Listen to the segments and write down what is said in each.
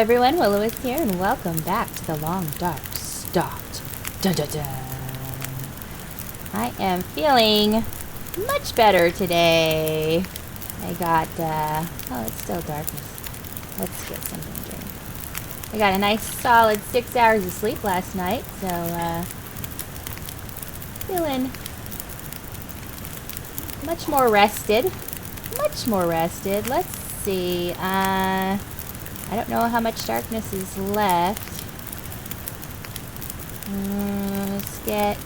everyone, Willow here, and welcome back to the Long Dark Stalked. Dun dun dun. I am feeling much better today. I got, oh, it's still darkness. Let's get something to drink. I got a nice solid 6 hours of sleep last night, so, feeling much more rested. Much more rested. Let's see, I don't know how much darkness is left. Let's get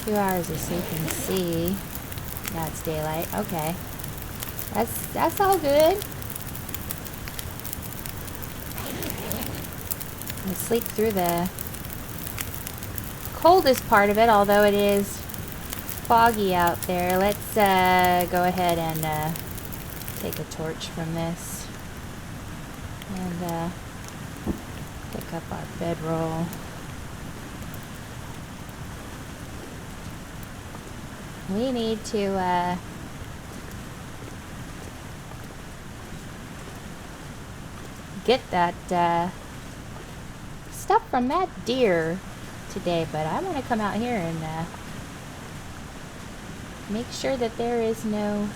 2 hours of sleep and see. Now it's daylight. Okay. That's all good. I sleep through the coldest part of it, although it is foggy out there. Let's go ahead and take a torch from this and pick up our bedroll. We need to get that stuff from that deer today, but I want to come out here and make sure that there is no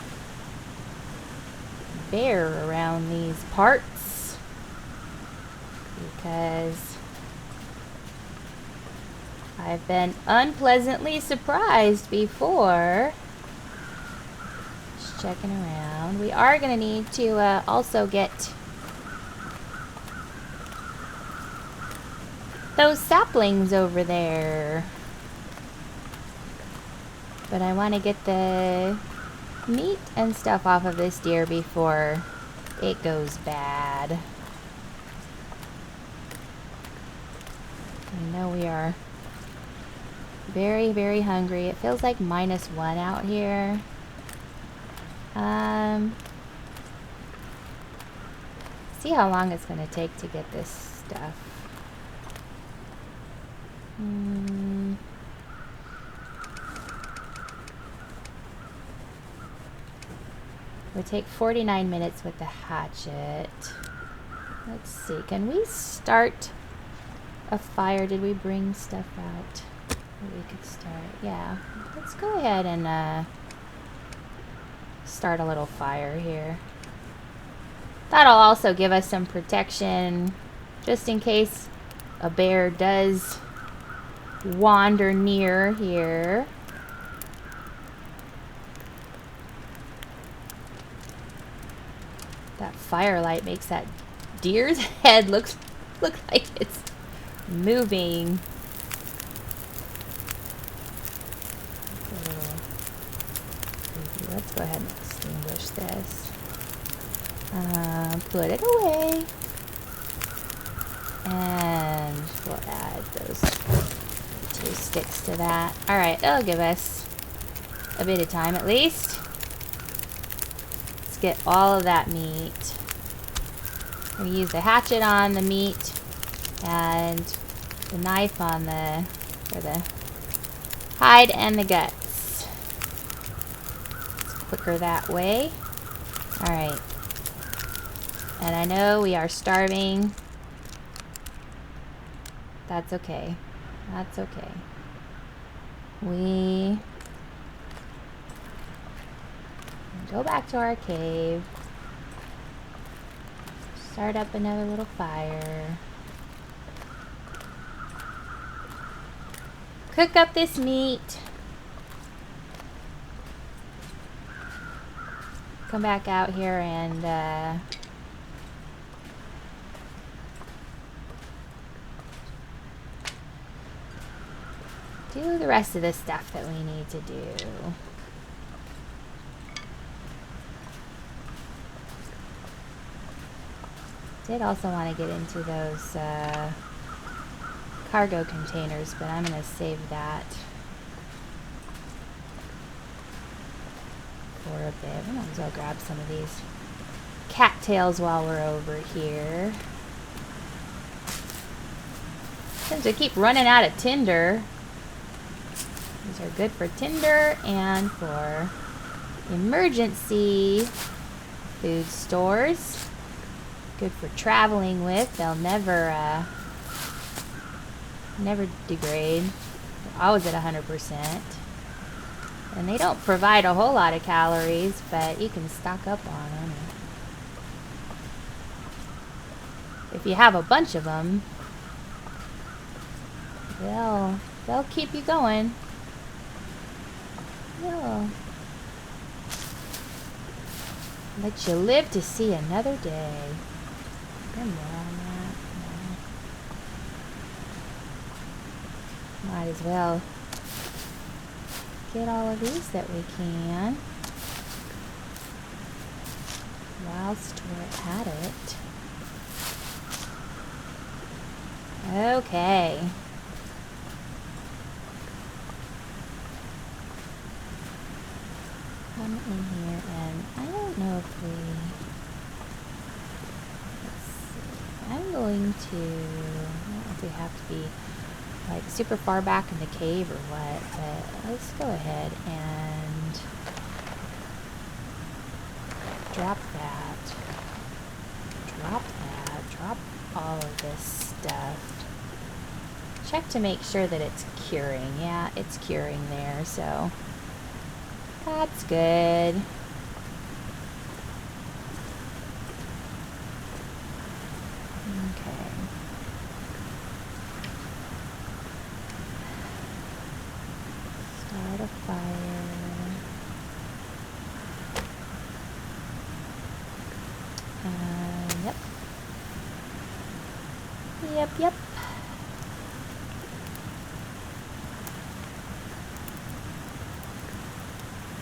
bear around these parts, because I've been unpleasantly surprised before. Just checking around. We are going to need to also get those saplings over there. But I want to get the meat and stuff off of this deer before it goes bad. I know we are very, very hungry. It feels like -1 out here. See how long it's going to take to get this stuff. It would take 49 minutes with the hatchet. Let's see. Can we start a fire? Did we bring stuff out? We could start. Yeah. Let's go ahead and start a little fire here. That'll also give us some protection just in case a bear does wander near here. That firelight makes that deer's head look like it's moving. Let's go ahead and extinguish this. Put it away. And we'll add those 2 sticks to that. Alright, that'll give us a bit of time at least. Let's get all of that meat. I'm going to use the hatchet on the meat and the knife on for the hide and the guts. It's quicker that way. Alright. And I know we are starving. That's okay. That's okay. We go back to our cave. Start up another little fire. Cook up this meat. Come back out here and do the rest of the stuff that we need to do. Did also want to get into those cargo containers, but I'm going to save that for a bit. We might as well grab some of these cattails while we're over here. Since we keep running out of tinder, these are good for tinder and for emergency food stores. Good for traveling with. They'll never degrade. They're always at 100%. And they don't provide a whole lot of calories, but you can stock up on them. If you have a bunch of them, they'll keep you going. They'll let you live to see another day. There more on that? No. Might as well get all of these that we can whilst we're at it. Okay. Come in here, and I don't know if we... Let's see. I'm going to... I don't know if we have to be like super far back in the cave or what, but let's go ahead and drop that. Drop all of this stuff. Check to make sure that it's curing. Yeah, it's curing there, so that's good. Okay. Start a fire. Yep.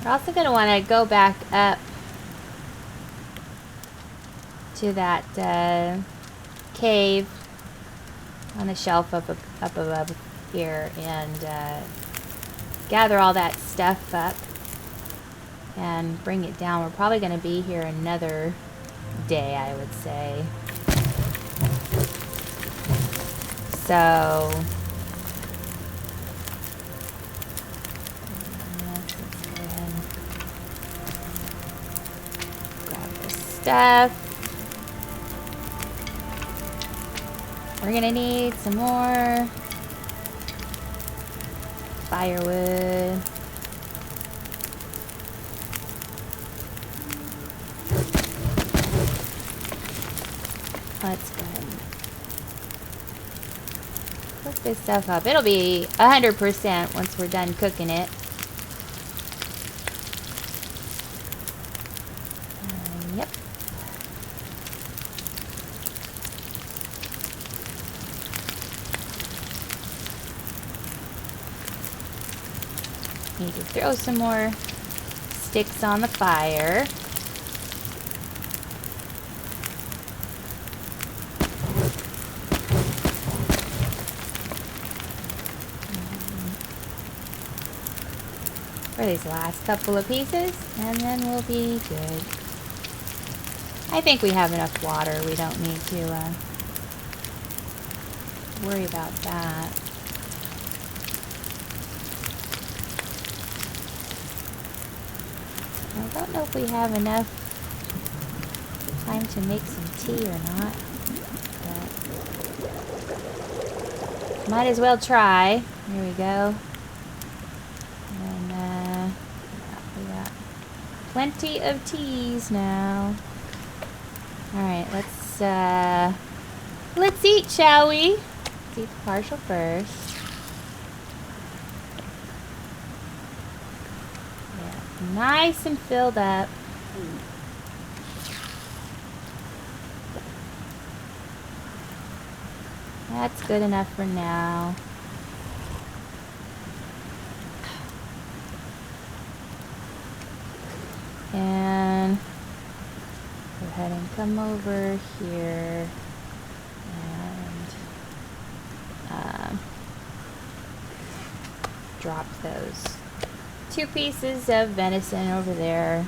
We're also going to want to go back up to that cave on the shelf up above here and gather all that stuff up and bring it down. We're probably going to be here another day, I would say. So let's go ahead and grab this stuff. We're gonna need some more firewood. Let's go ahead and cook this stuff up. It'll be 100% once we're done cooking it. Yep. Need to throw some more sticks on the fire. For these last couple of pieces, and then we'll be good. I think we have enough water. We don't need to worry about that. I don't know if we have enough time to make some tea or not, but might as well try. Here we go. Plenty of teas now. All right, let's eat, shall we? Let's eat the partial first. Yeah, nice and filled up. That's good enough for now. And go ahead and come over here and drop those 2 pieces of venison over there,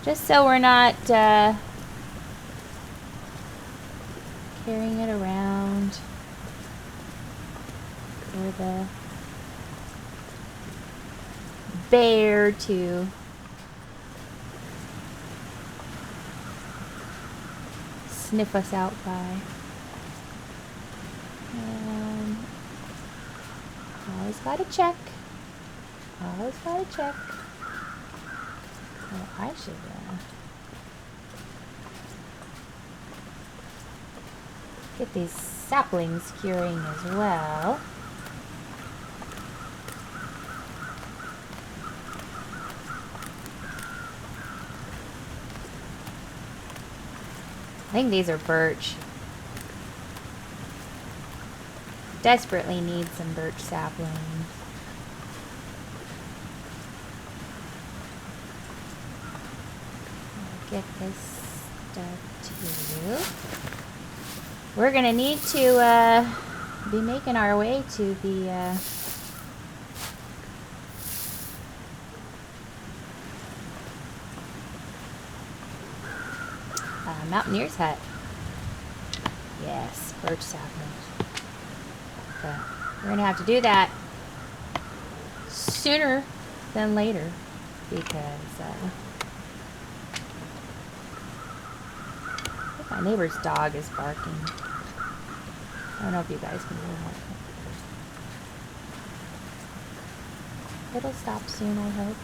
just so we're not carrying it around for the bear to sniff us out by. Always gotta check. Always gotta check. Oh, I should, get these saplings curing as well. I think these are birch. Desperately need some birch saplings. I'll get this stuff to you. We're gonna need to be making our way to the Mountaineer's hut. Yes, birch saplings. But we're gonna have to do that sooner than later because my neighbor's dog is barking. I don't know if you guys can hear that. It'll stop soon, I hope.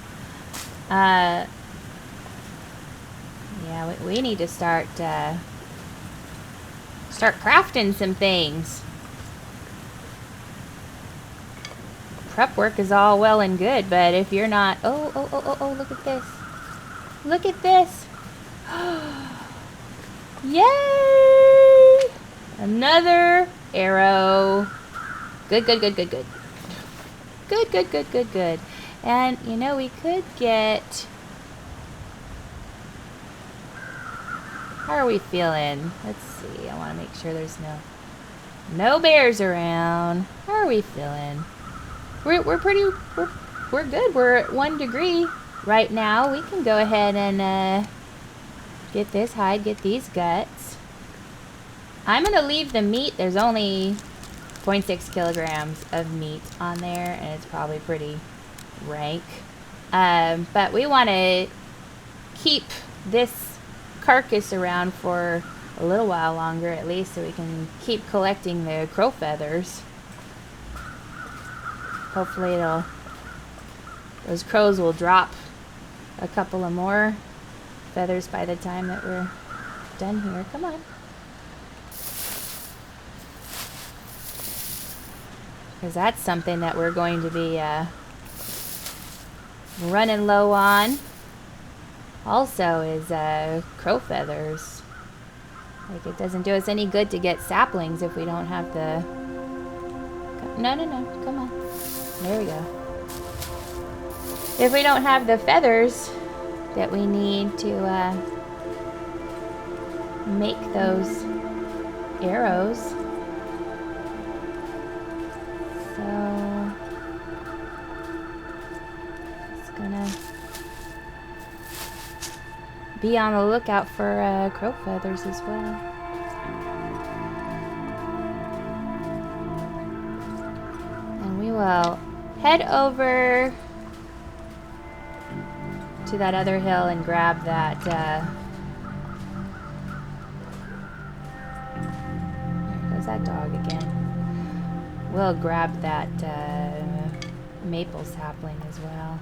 Yeah, we need to start crafting some things. Prep work is all well and good, but if you're not... Oh, look at this. Look at this. Yay! Another arrow. Good. Good. And, you know, we could get... How are we feeling? Let's see. I want to make sure there's no bears around. How are we feeling? We're good. We're at 1 degree right now. We can go ahead and get this hide, get these guts. I'm gonna leave the meat. There's only 0.6 kilograms of meat on there, and it's probably pretty rank. But we want to keep this carcass around for a little while longer, at least, so we can keep collecting the crow feathers. Hopefully those crows will drop a couple of more feathers by the time that we're done here. Come on. Because that's something that we're going to be running low on. Also is crow feathers. Like, it doesn't do us any good to get saplings if we don't have the... No, come on. There we go. If we don't have the feathers that we need to make those arrows. So it's gonna be on the lookout for crow feathers as well. And we will head over to that other hill and grab that there goes that dog again. We'll grab that maple sapling as well.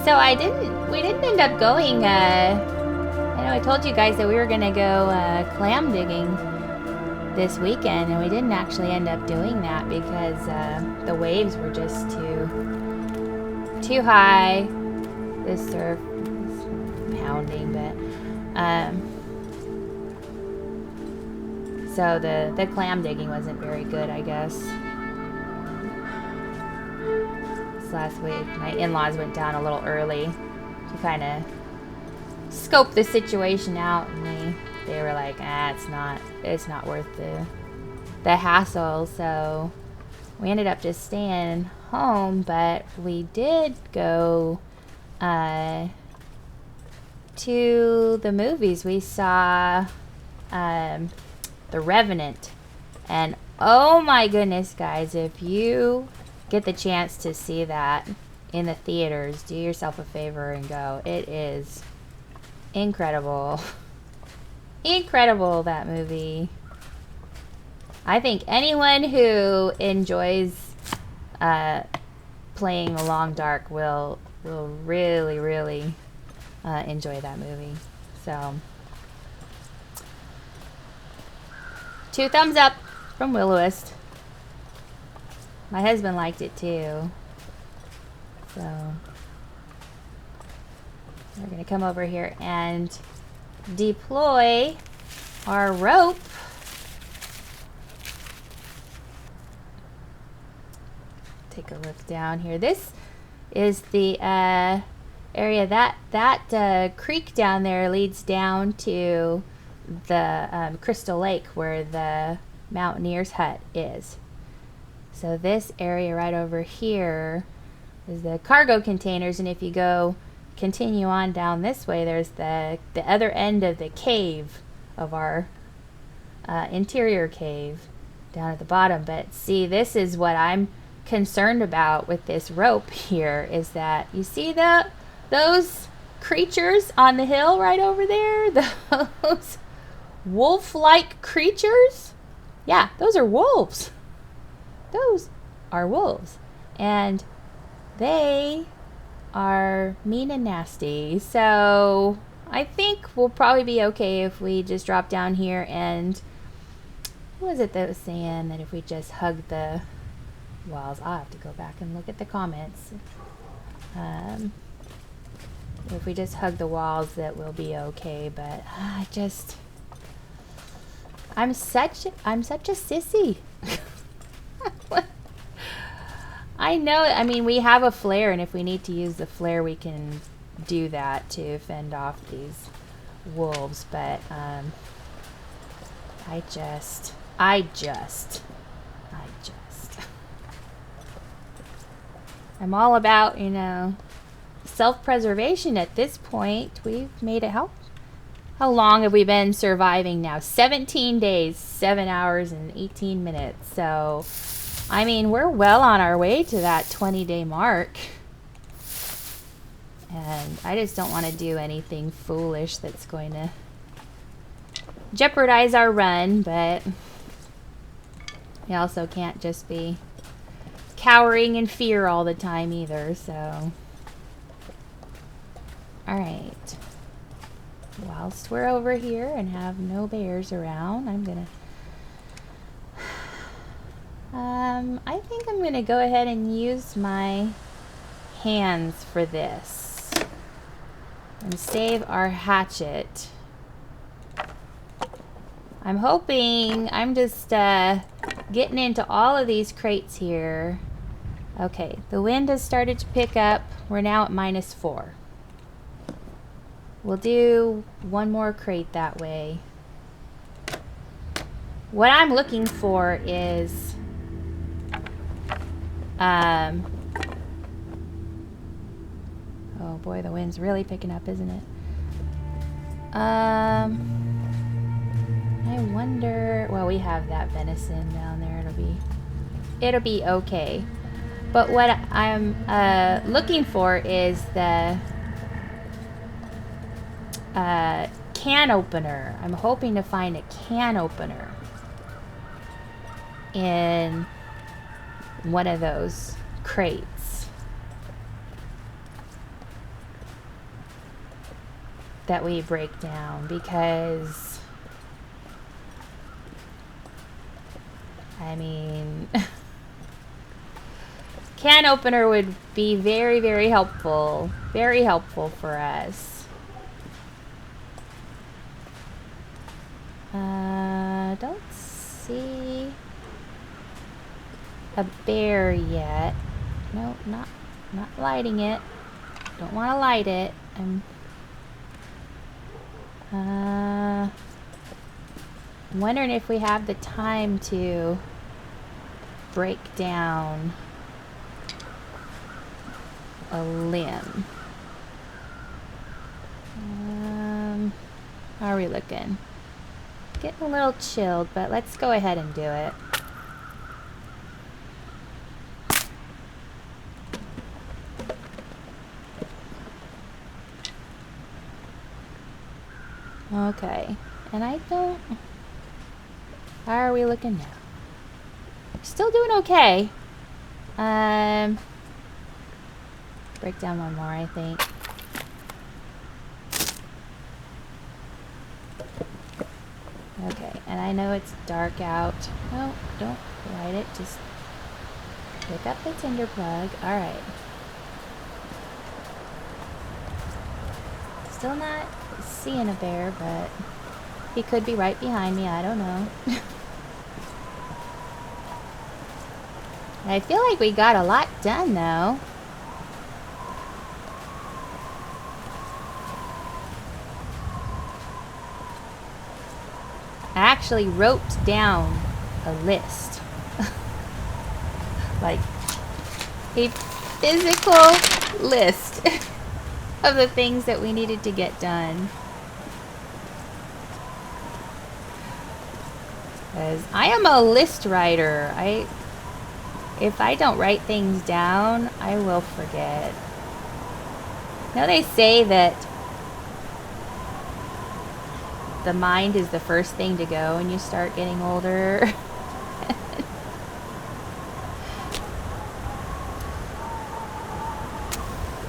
So we didn't end up going, I know I told you guys that we were gonna go clam digging this weekend, and we didn't actually end up doing that because the waves were just too high. The surf was pounding, but so the clam digging wasn't very good, I guess. Last week my in-laws went down a little early to kind of scope the situation out, and they were like, it's not worth the hassle, so we ended up just staying home. But we did go to the movies. We saw The Revenant. And oh my goodness, guys, if you get the chance to see that in the theaters, do yourself a favor and go. It is incredible. Incredible, that movie. I think anyone who enjoys playing The Long Dark will really, really enjoy that movie. So, 2 thumbs up from Will-O-Wisp. My husband liked it too. So, we're going to come over here and deploy our rope. Take a look down here. This is the area that creek down there leads down to the Crystal Lake where the Mountaineer's hut is. So this area right over here is the cargo containers, and if you continue on down this way, there's the other end of the cave of our interior cave down at the bottom. But see, this is what I'm concerned about with this rope here, is that you see those creatures on the hill right over there, those wolf-like creatures? Yeah, those are wolves. Those are wolves, and they are mean and nasty. So I think we'll probably be okay if we just drop down here and, what was it that was saying that if we just hug the walls? I'll have to go back and look at the comments. If we just hug the walls, that will be okay. But I'm such a sissy. I know. I mean, we have a flare, and if we need to use the flare, we can do that to fend off these wolves. But I just. I'm all about, self-preservation at this point. We've made it. How long have we been surviving now? 17 days, 7 hours, and 18 minutes. So, I mean, we're well on our way to that 20-day mark. And I just don't want to do anything foolish that's going to jeopardize our run, but we also can't just be cowering in fear all the time either, so. Alright. Whilst we're over here and have no bears around, I'm gonna I think I'm gonna go ahead and use my hands for this and save our hatchet. I'm hoping, I'm just getting into all of these crates here. Okay, the wind has started to pick up. We're now at -4. We'll do one more crate that way. What I'm looking for is oh boy, the wind's really picking up, isn't it? I wonder, well, we have that venison down there. It'll be okay. But what I'm looking for is the can opener. I'm hoping to find a can opener in one of those crates that we break down, because I mean can opener would be very, very helpful for us. Don't see a bear yet. No, not lighting it. Don't want to light it. I'm wondering if we have the time to break down a limb. How are we looking? Getting a little chilled, but let's go ahead and do it. Okay, and I don't... How are we looking now? Still doing okay. Break down one more, I think. Okay, and I know it's dark out. No, don't light it. Just pick up the tinder plug. Alright. Still not seeing a bear, but he could be right behind me. I don't know. I feel like we got a lot done, though. I actually wrote down a list. Like a physical list of the things that we needed to get done. Because I am a list writer. If I don't write things down, I will forget. Now they say that the mind is the first thing to go when you start getting older.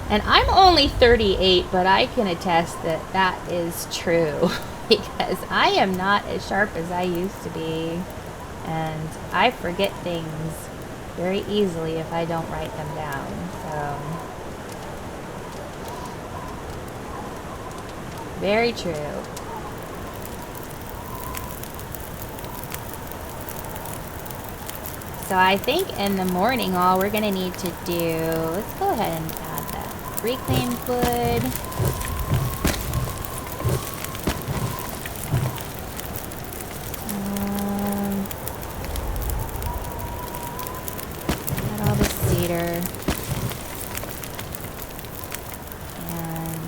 And I'm only 38, but I can attest that that is true. Because I am not as sharp as I used to be. And I forget things very easily if I don't write them down. So, very true. So I think in the morning all we're going to need to do, let's go ahead and add that reclaimed wood. Add all the cedar. And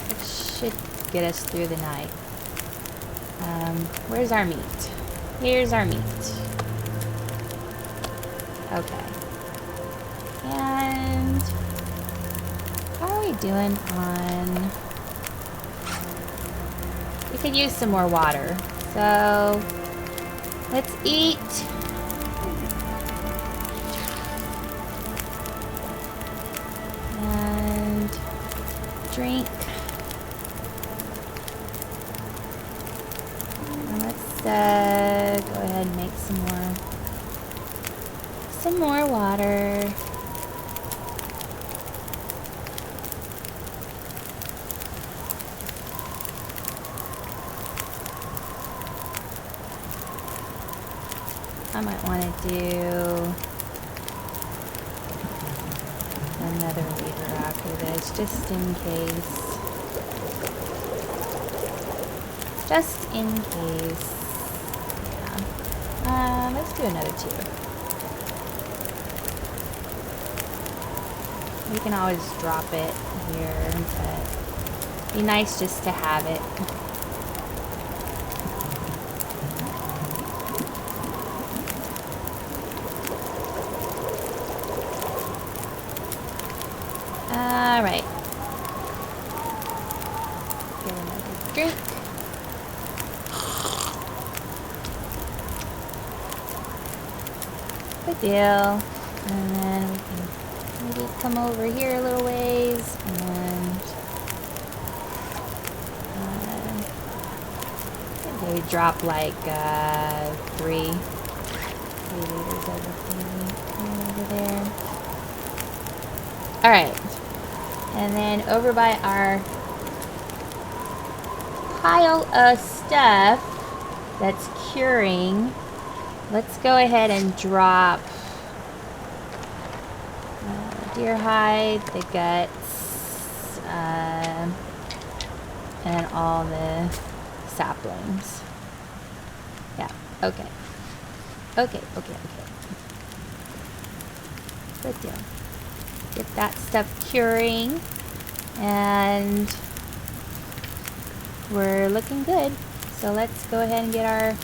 it should get us through the night. Where's our meat? Here's our meat. Okay. And how are we doing on... We could use some more water. So, let's eat. And drink. Go ahead and make some more water. I might want to do another liter after this, just in case. Just in case. Let's do another 2. We can always drop it here, but it'd be nice just to have it. Alright. Get another drink. Good deal. And then we can maybe come over here a little ways and maybe drop like 3 liters of everything over there. Alright. And then over by our pile of stuff that's curing, let's go ahead and drop deer hide, the guts, and all the saplings. Yeah, okay. Okay. Good deal. Get that stuff curing. And we're looking good. So let's go ahead and get our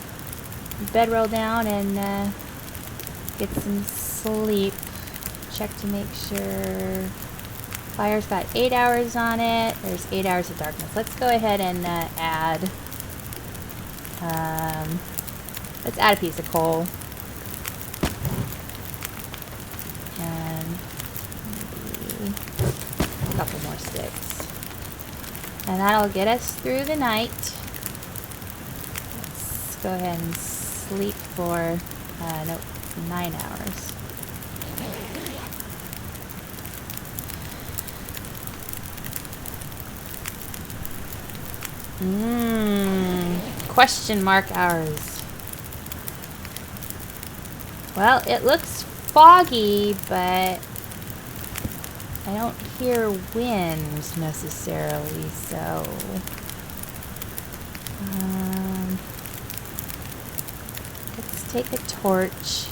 bedroll down and get some sleep. Check to make sure. Fire's got 8 hours on it. There's 8 hours of darkness. Let's go ahead and add. Let's add a piece of coal. And maybe a couple more sticks. And that'll get us through the night. Let's go ahead and sleep for, nope, 9 hours. Question mark hours. Well, it looks foggy, but I don't hear wind necessarily, so let's take a torch.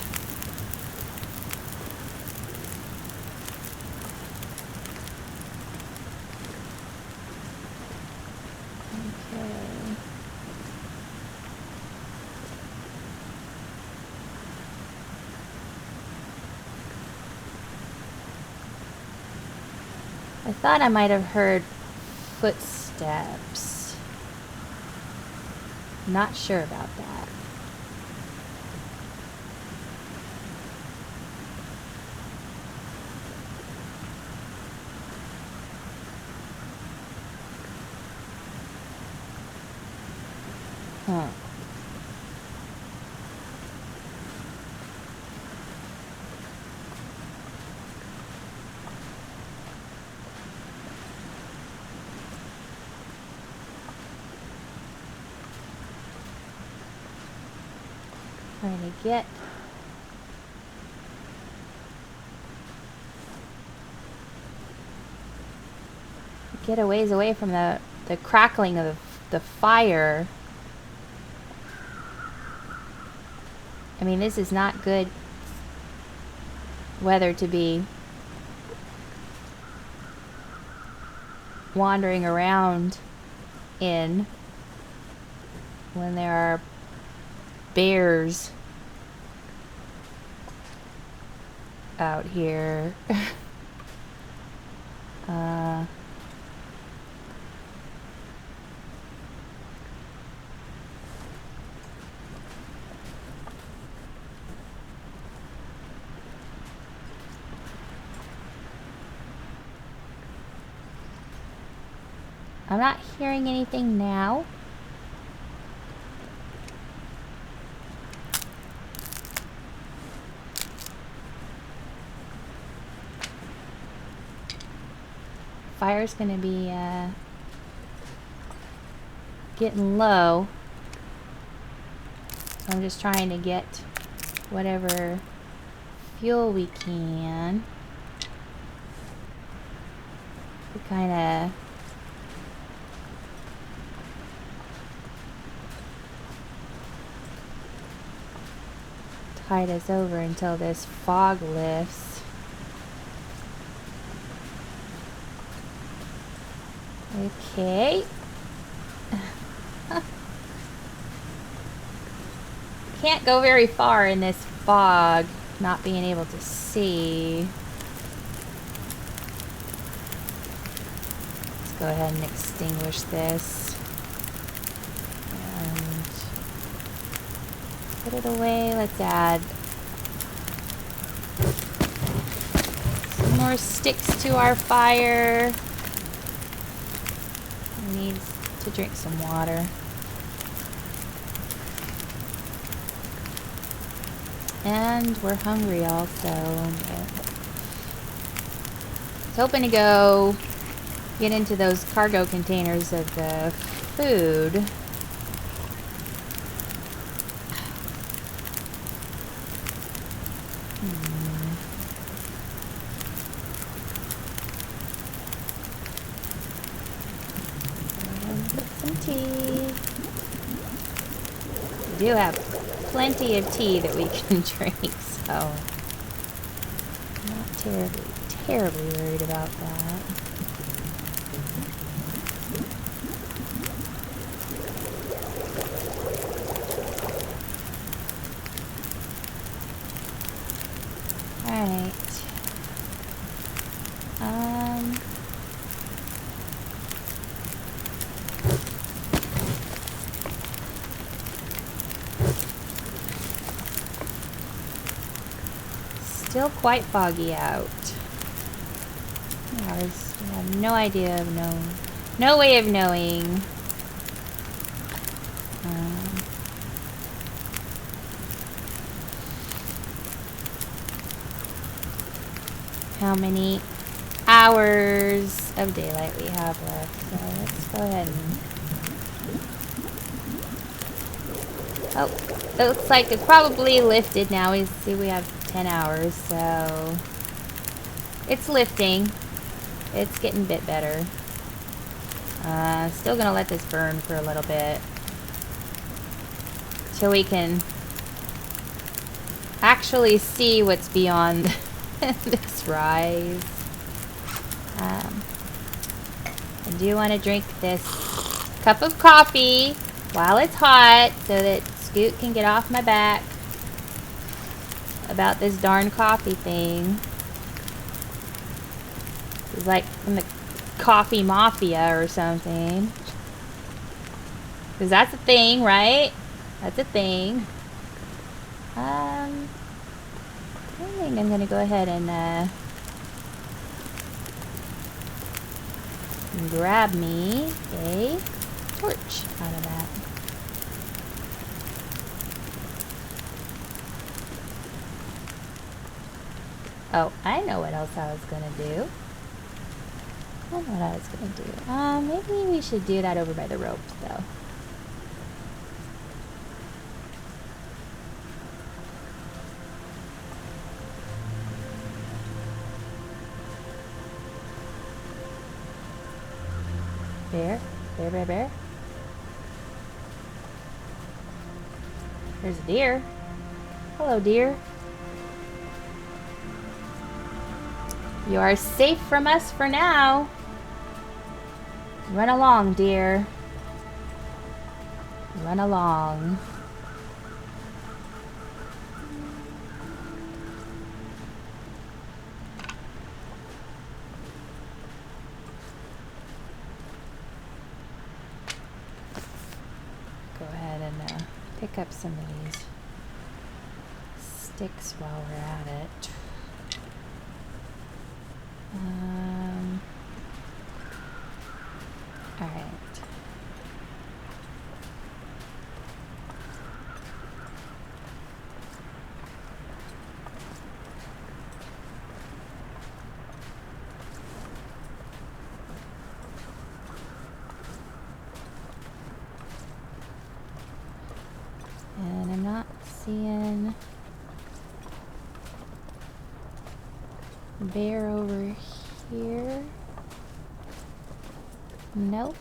I thought I might have heard footsteps. Not sure about that. Huh. Trying to get a ways away from the crackling of the fire. I mean, this is not good weather to be wandering around in when there are bears out here. I'm not hearing anything now. Fire's gonna be getting low. So I'm just trying to get whatever fuel we can to kind of tide us over until this fog lifts. Okay. Can't go very far in this fog, not being able to see. Let's go ahead and extinguish this. And put it away. Let's add some more sticks to our fire. Needs to drink some water. And we're hungry also. I was hoping to go get into those cargo containers of the food. Some tea. We do have plenty of tea that we can drink, so I'm not terribly worried about that. still quite foggy out. I have no idea of no way of knowing. How many hours of daylight we have left. So let's go ahead and... Oh, it looks like it's probably lifted now. We see we have 10 hours, so it's lifting. It's getting a bit better. Still gonna let this burn for a little bit till we can actually see what's beyond this rise. I do want to drink this cup of coffee while it's hot so that Scoot can get off my back about this darn coffee thing. It's like from the coffee mafia or something. Because that's a thing, right? That's a thing. I think I'm gonna go ahead and grab me a torch out of that. Oh, I know what else I was gonna do. I know what I was gonna do. Maybe we should do that over by the ropes, though. Bear? Bear, bear, bear? There's a deer. Hello, deer. You are safe from us for now. Run along, dear. Run along. Go ahead and pick up some of these sticks while we're at it. All right. And I'm not seeing bear over here. Nope.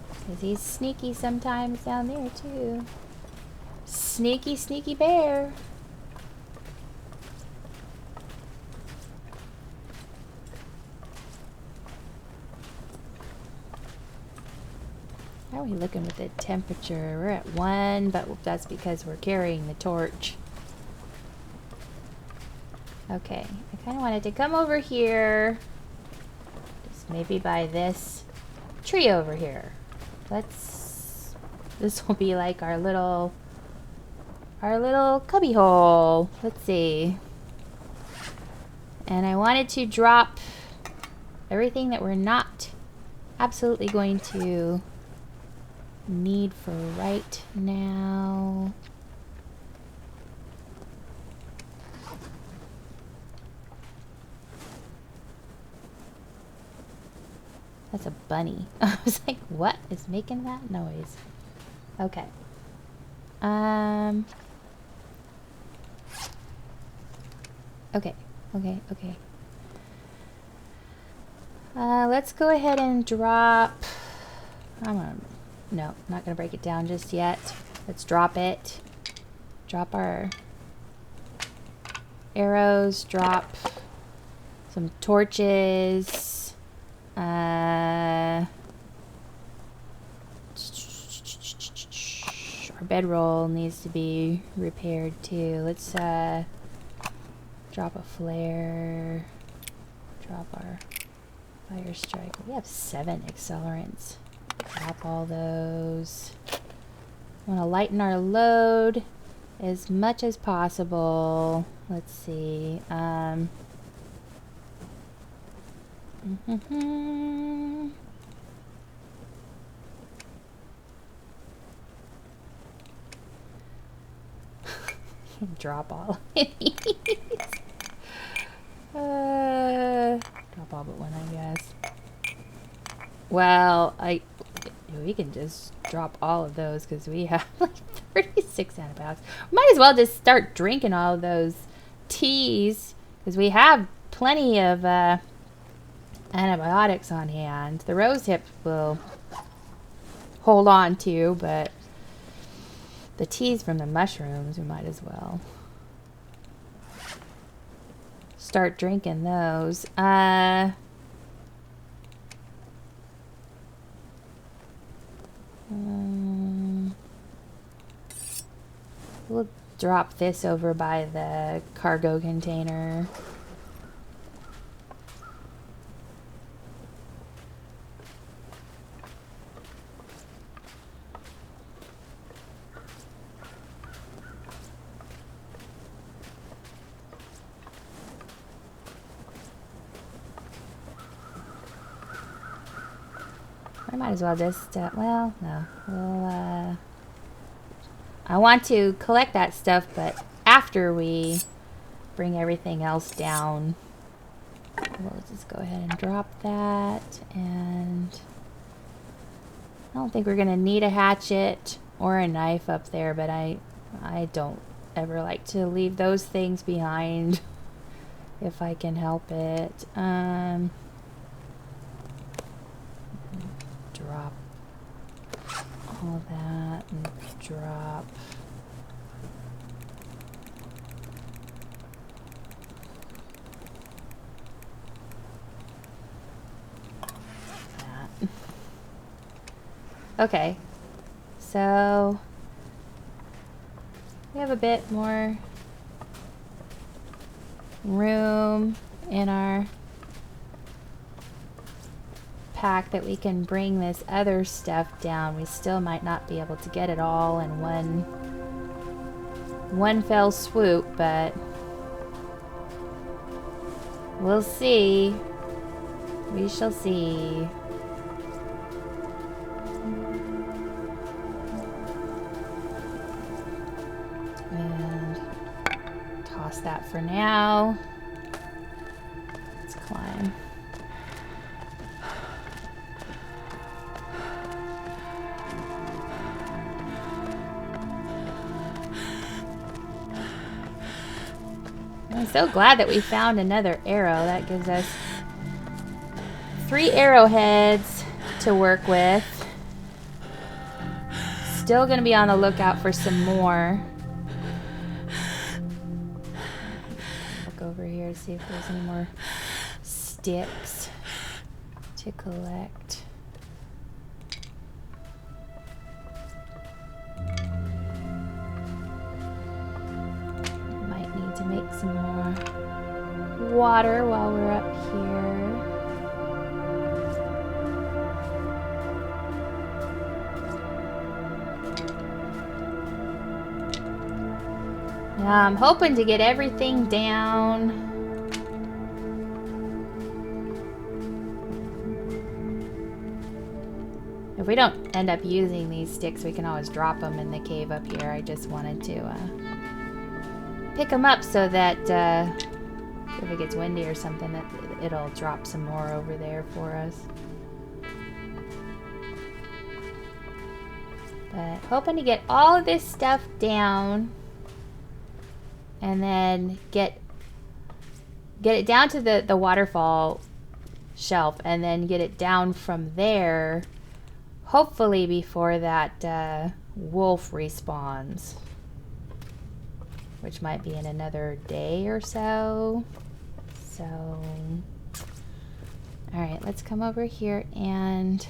Because he's sneaky sometimes down there too. Sneaky, sneaky bear. How are we looking with the temperature? We're at 1, but that's because we're carrying the torch. Okay, I kind of wanted to come over here. Just maybe by this tree over here. This will be like our little cubby hole. Let's see. And I wanted to drop everything that we're not absolutely going to need for right now. That's a bunny. I was like, what is making that noise? Okay. Okay. Let's go ahead and drop... No, not gonna break it down just yet. Let's drop it. Drop our arrows, drop some torches. Our bedroll needs to be repaired too. Let's drop a flare. Drop our fire strike. We have 7 accelerants. Drop all those. Want to lighten our load. as much as possible. Let's see. Drop all of these. Drop all but one, I guess. Well, we can just drop all of those because we have like 36 antibiotics. Might as well just start drinking all of those teas because we have plenty of antibiotics on hand. The rose hip will hold on to, but the teas from the mushrooms, we might as well start drinking those. We'll drop this over by the cargo container. I might as well just, well, no. We'll, I want to collect that stuff, but after we bring everything else down, we'll just go ahead and drop that. And I don't think we're going to need a hatchet or a knife up there, but I don't ever like to leave those things behind if I can help it. Drop all that and drop that. Okay, so we have a bit more room in our pack that we can bring this other stuff down. We still might not be able to get it all in one fell swoop, but we'll see. We shall see. And toss that for now. Let's climb. I'm so glad that we found another arrow. That gives us 3 arrowheads to work with. Still gonna be on the lookout for some more. Look over here to see if there's any more sticks to collect. Might need to make some more water while we're up here. I'm hoping to get everything down. If we don't end up using these sticks, we can always drop them in the cave up here. I just wanted to pick them up so that if it gets windy or something, that it'll drop some more over there for us. But hoping to get all of this stuff down. And then get it down to the waterfall shelf, and then get it down from there, hopefully before that wolf respawns, which might be in another day or so. So, all right, let's come over here and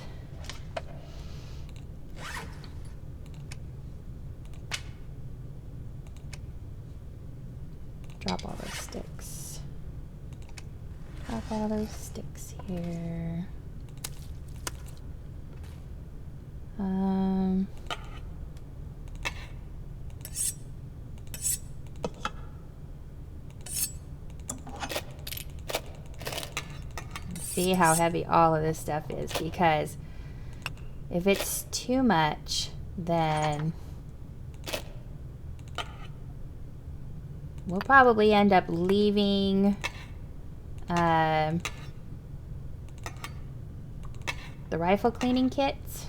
drop all those sticks. Drop all those sticks here. see how heavy all of this stuff is, because if it's too much, then we'll probably end up leaving the rifle cleaning kits.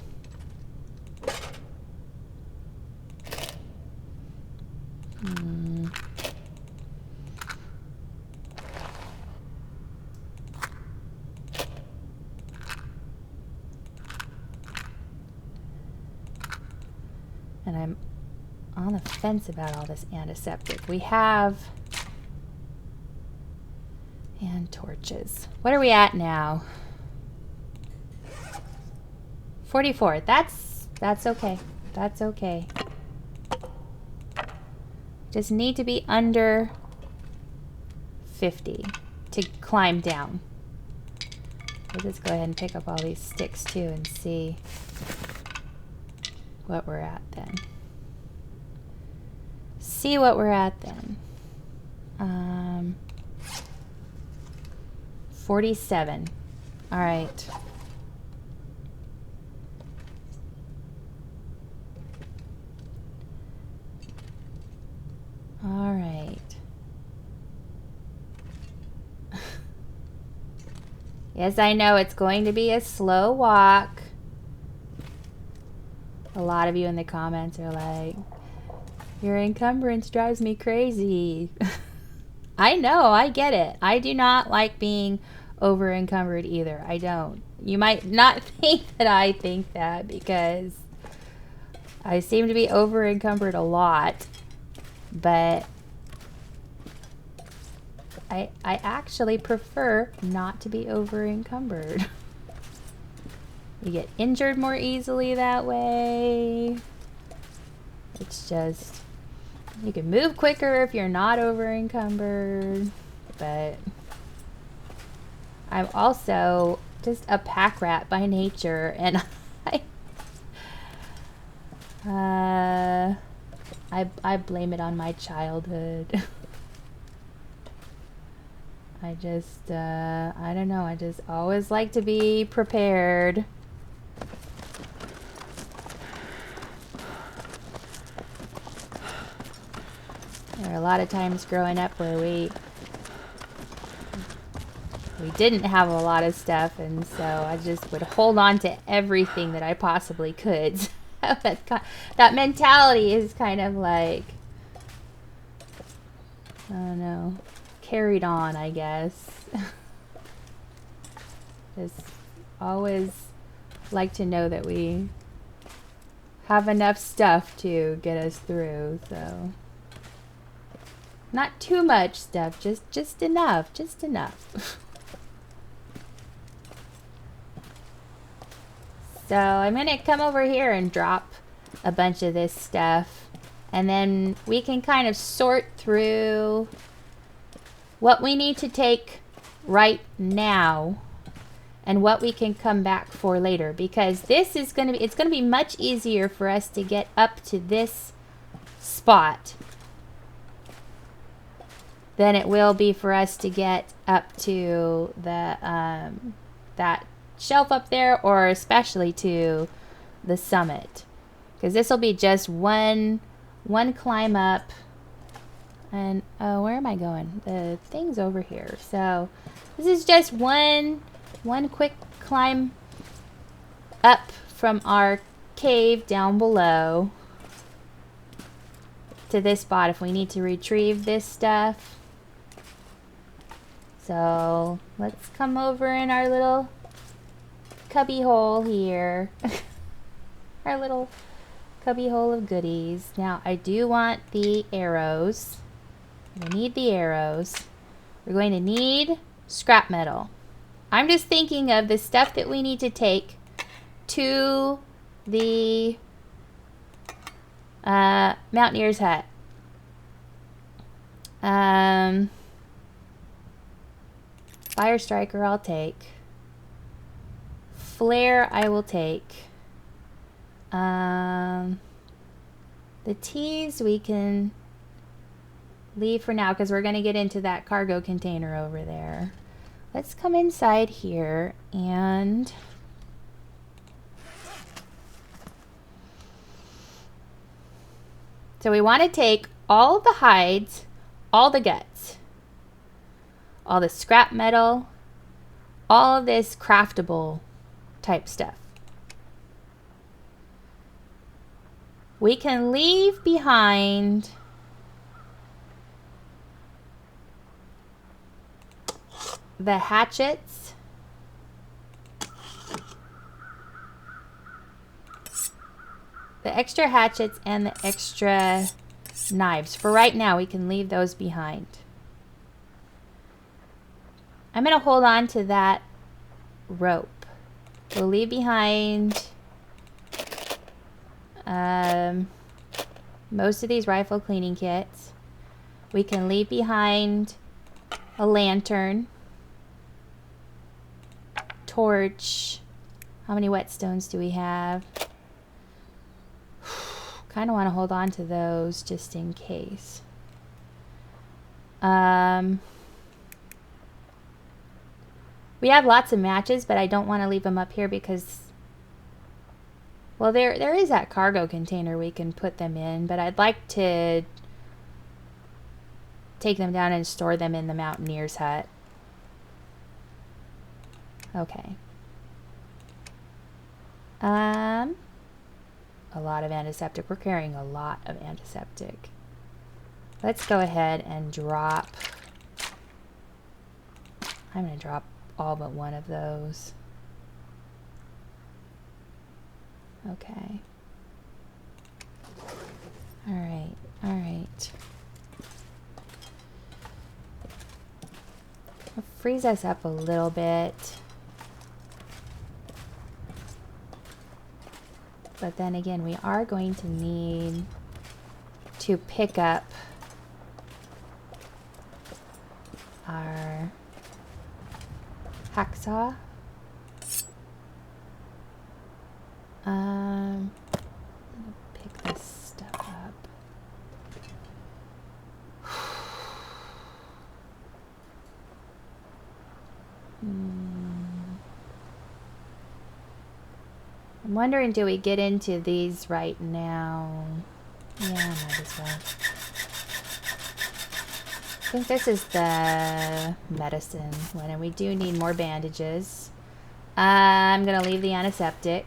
And I'm on the fence about all this antiseptic. We have... and torches. What are we at now? 44. That's okay. That's okay. Just need to be under 50 to climb down. Let's just go ahead and pick up all these sticks too and see what we're at then. See what we're at then. 47. All right. All right. Yes, I know it's going to be a slow walk. A lot of you in the comments are like, your encumbrance drives me crazy. I know, I get it. I do not like being over encumbered either. I don't. You might not think that I think that, because I seem to be over encumbered a lot, but I actually prefer not to be over encumbered. You get injured more easily that way. It's just, you can move quicker if you're not over encumbered, but I'm also just a pack rat by nature, and I blame it on my childhood. I just, I don't know, I just always like to be prepared. There are a lot of times growing up where we didn't have a lot of stuff, and so I just would hold on to everything that I possibly could. That mentality is kind of like, I don't know, carried on, I guess. Just always like to know that we have enough stuff to get us through, so not too much stuff, just enough, just enough. So I'm gonna come over here and drop a bunch of this stuff, and then we can kind of sort through what we need to take right now and what we can come back for later, because this is gonna be, it's gonna be much easier for us to get up to this spot than it will be for us to get up to the that shelf up there, or especially to the summit, because this will be just one climb up. And oh, where am I going? The thing's over here. So this is just one quick climb up from our cave down below to this spot if we need to retrieve this stuff. So let's come over in our little cubby hole here. Our little cubby hole of goodies. Now I do want the arrows. We need the arrows. We're going to need scrap metal. I'm just thinking of the stuff that we need to take to the Mountaineer's hut. Fire striker I'll take. Flare I will take. The teas we can leave for now, because we're going to get into that cargo container over there. let's come inside here and so we want to take all the hides, all the guts, all the scrap metal, all of this craftable type stuff. We can leave behind the hatchets, the extra hatchets and the extra knives. For right now, we can leave those behind. I'm going to hold on to that rope. We'll leave behind most of these rifle cleaning kits. We can leave behind a lantern, torch. How many whetstones do we have? Kind of want to hold on to those just in case. We have lots of matches, but I don't want to leave them up here because, well, there is that cargo container we can put them in, but I'd like to take them down and store them in the mountaineer's hut. Okay. A lot of antiseptic. We're carrying a lot of antiseptic. Let's go ahead and drop. I'm going to drop all but one of those. Okay. All right. All right. I'll freeze us up a little bit. But then again, we are going to need to pick up our hacksaw. I'm gonna pick this stuff up. I'm wondering, do we get into these right now? Yeah, might as well. I think this is the medicine one, and we do need more bandages. I'm gonna leave the antiseptic.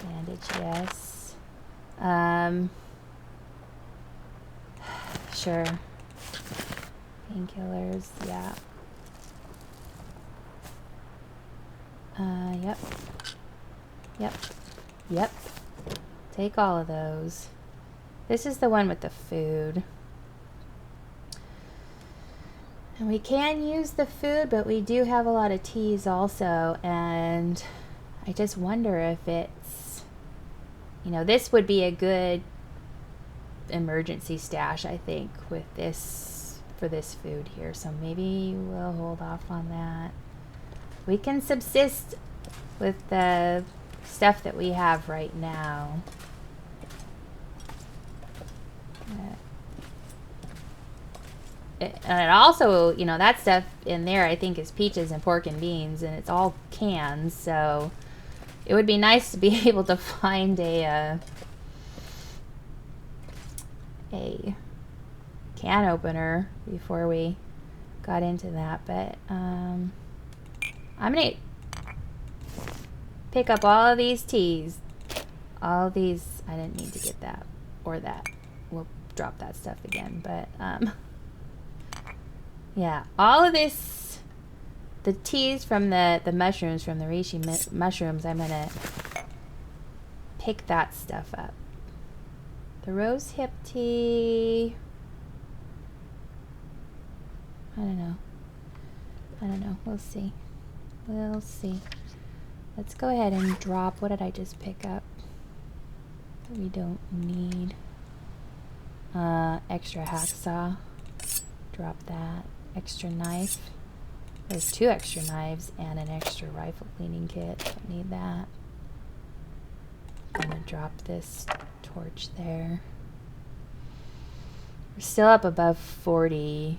Bandage, yes. Sure. Painkillers, yeah. Yep. Yep. Yep. Take all of those. This is the one with the food. And we can use the food, but we do have a lot of teas also, and I just wonder if it's, you know, this would be a good emergency stash, I think, with this, for this food here. So maybe we'll hold off on that. We can subsist with the stuff that we have right now. And also, you know, that stuff in there I think is peaches and pork and beans, and it's all cans, so it would be nice to be able to find a can opener before we got into that. But I'm gonna pick up all of these teas. All of these, I didn't need to get that or that. We'll drop that stuff again, but yeah, all of this, the teas from the mushrooms, from the reishi mushrooms, I'm gonna pick that stuff up. The rose hip tea, I don't know. I don't know. We'll see. We'll see. Let's go ahead and drop. What did I just pick up that we don't need? Extra hacksaw. Drop that. Extra knife. There's 2 extra knives and an extra rifle cleaning kit. Don't need that. I'm gonna drop this torch there. We're still up above 40.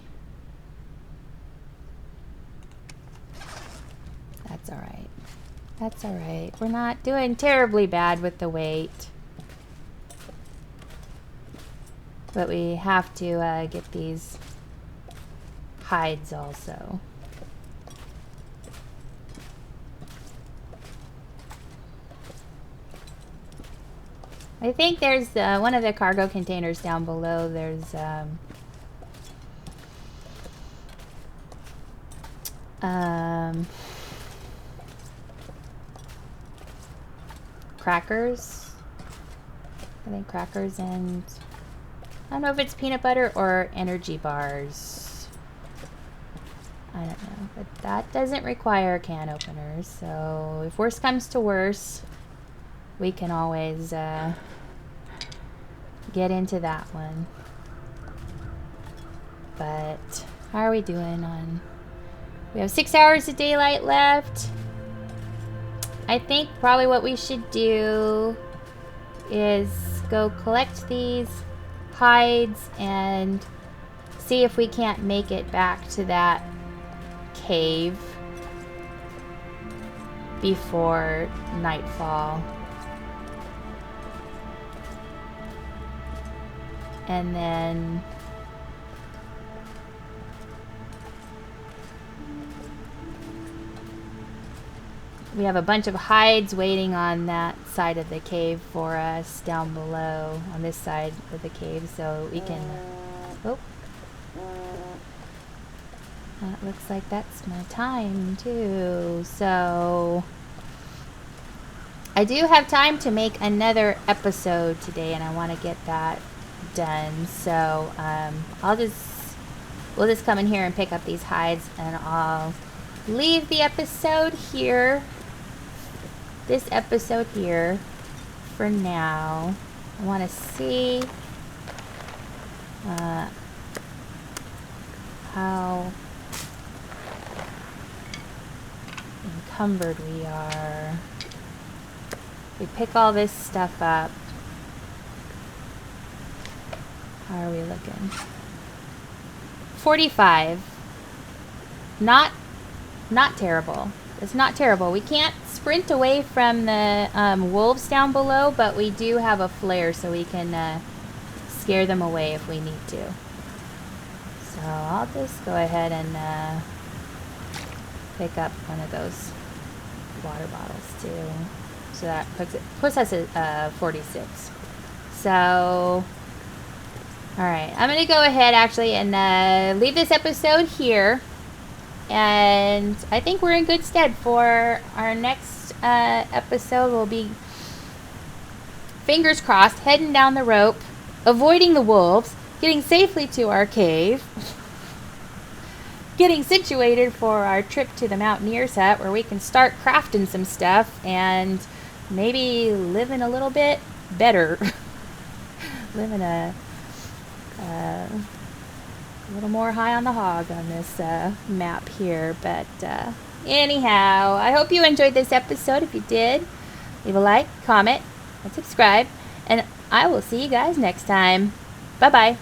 That's alright. We're not doing terribly bad with the weight. But we have to get these hides also. I think there's one of the cargo containers down below. There's crackers. I think crackers and I don't know if it's peanut butter or energy bars. I don't know, but that doesn't require can openers. So if worse comes to worse, we can always get into that one. But how are we doing on? We have 6 hours of daylight left. I think probably what we should do is go collect these hides and see if we can't make it back to that cave before nightfall. And then we have a bunch of hides waiting on that side of the cave for us down below on this side of the cave, so we can oh, that looks like that's my time too. So I do have time to make another episode today, and I want to get that done. So we'll just come in here and pick up these hides, and I'll leave the episode here. This episode here for now. I want to see how encumbered we are. We pick all this stuff up. How are we looking? 45. Not terrible. It's not terrible. We can't sprint away from the wolves down below, but we do have a flare, so we can scare them away if we need to. So I'll just go ahead and pick up one of those water bottles too. So that puts us at 46. So, alright. I'm going to go ahead actually and leave this episode here. And I think we're in good stead for our next episode. We'll be, fingers crossed, heading down the rope, avoiding the wolves, getting safely to our cave, getting situated for our trip to the Mountaineers hut where we can start crafting some stuff and maybe living a little bit better. Living a little more high on the hog on this map here. But anyhow, I hope you enjoyed this episode. If you did, leave a like, comment, and subscribe. And I will see you guys next time. Bye-bye.